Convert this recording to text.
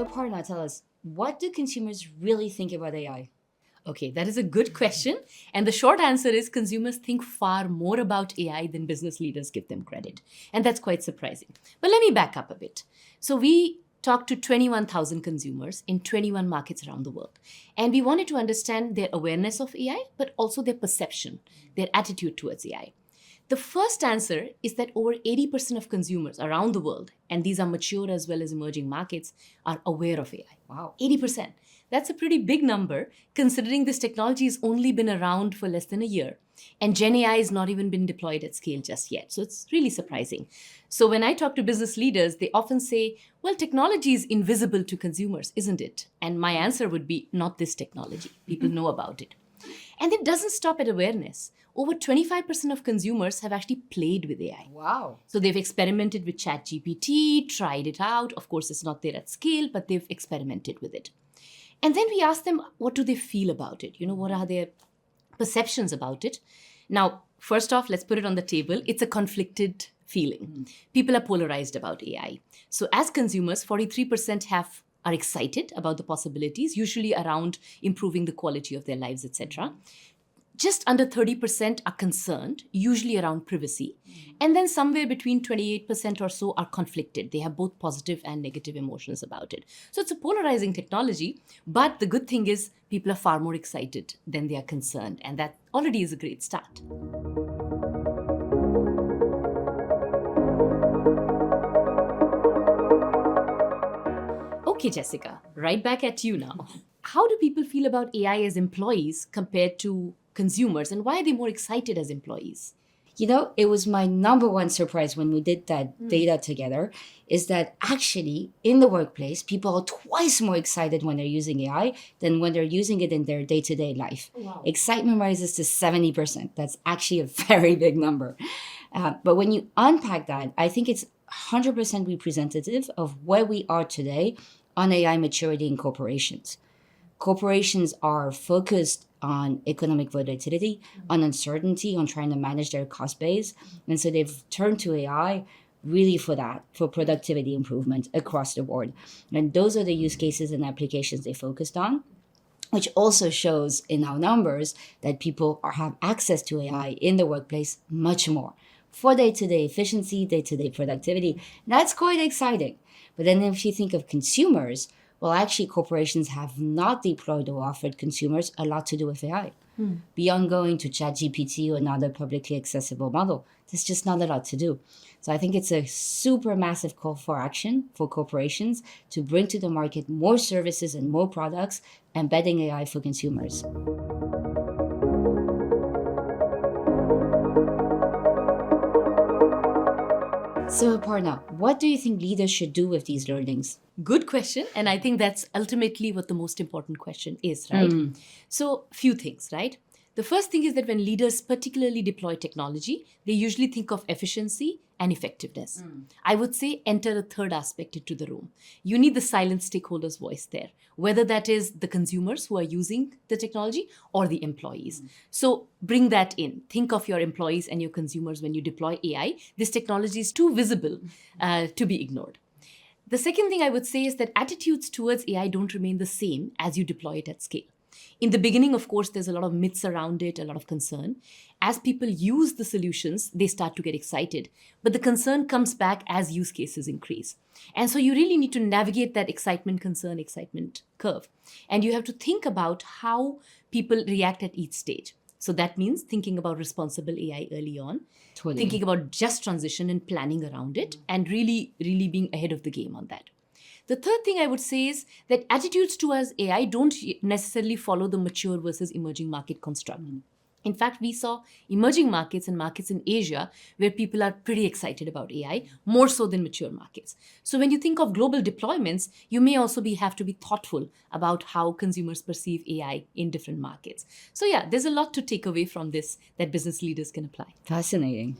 Aparna, tell us, what do consumers really think about AI? Okay, that is a good question. And the short answer is consumers think far more about AI than business leaders give them credit. And that's quite surprising. But let me back up a bit. So we talked to 21,000 consumers in 21 markets around the world. And we wanted to understand their awareness of AI, but also their perception, their attitude towards AI. The first answer is that over 80% of consumers around the world, and these are mature as well as emerging markets, are aware of AI. Wow. 80%. That's a pretty big number considering this technology has only been around for less than a year. And Gen AI has not even been deployed at scale just yet. So it's really surprising. So when I talk to business leaders, they often say, well, technology is invisible to consumers, isn't it? And my answer would be, not this technology. People know about it. And it doesn't stop at awareness. Over 25% of consumers have actually played with AI. Wow. So they've experimented with ChatGPT, tried it out. Of course, it's not there at scale, but they've experimented with it. And then we ask them, what do they feel about it? What are their perceptions about it? Now, first off, let's put it on the table. It's a conflicted feeling. People are polarized about AI. So as consumers, 43% are excited about the possibilities, usually around improving the quality of their lives, etc. Just under 30% are concerned, usually around privacy. And then somewhere between 28% or so are conflicted. They have both positive and negative emotions about it. So it's a polarizing technology, but the good thing is people are far more excited than they are concerned. And that already is a great start. Okay, Jessica, right back at you now. How do people feel about AI as employees compared to consumers, and why are they more excited as employees? It was my number one surprise when we did that data together, is that actually in the workplace, people are twice more excited when they're using AI than when they're using it in their day-to-day life. Wow. Excitement rises to 70%. That's actually a very big number. But when you unpack that, I think it's 100% representative of where we are today on AI maturity in corporations. Corporations are focused on economic volatility, on uncertainty, on trying to manage their cost base. And so they've turned to AI really for that, for productivity improvement across the board. And those are the use cases and applications they focused on, which also shows in our numbers that people have access to AI in the workplace much more for day-to-day efficiency, day-to-day productivity. That's quite exciting. But then if you think of consumers, well, actually, corporations have not deployed or offered consumers a lot to do with AI. Beyond going to ChatGPT or another publicly accessible model, there's just not a lot to do. So I think it's a super massive call for action for corporations to bring to the market more services and more products, embedding AI for consumers. So, Aparna, what do you think leaders should do with these learnings? Good question. And I think that's ultimately what the most important question is, right? So, few things, right? The first thing is that when leaders particularly deploy technology, they usually think of efficiency and effectiveness. I would say enter a third aspect into the room. You need the silent stakeholders' voice there, whether that is the consumers who are using the technology or the employees. So bring that in. Think of your employees and your consumers when you deploy AI. This technology is too visible to be ignored. The second thing I would say is that attitudes towards AI don't remain the same as you deploy it at scale. In the beginning, of course, there's a lot of myths around it, a lot of concern. As people use the solutions, they start to get excited. But the concern comes back as use cases increase. And so you really need to navigate that excitement curve. And you have to think about how people react at each stage. So that means thinking about responsible AI early on, thinking about just transition and planning around it, and really being ahead of the game on that. The third thing I would say is that attitudes towards AI don't necessarily follow the mature versus emerging market construct. In fact, we saw emerging markets and markets in Asia where people are pretty excited about AI, more so than mature markets. So when you think of global deployments, you may also have to be thoughtful about how consumers perceive AI in different markets. So yeah, there's a lot to take away from this that business leaders can apply. Fascinating.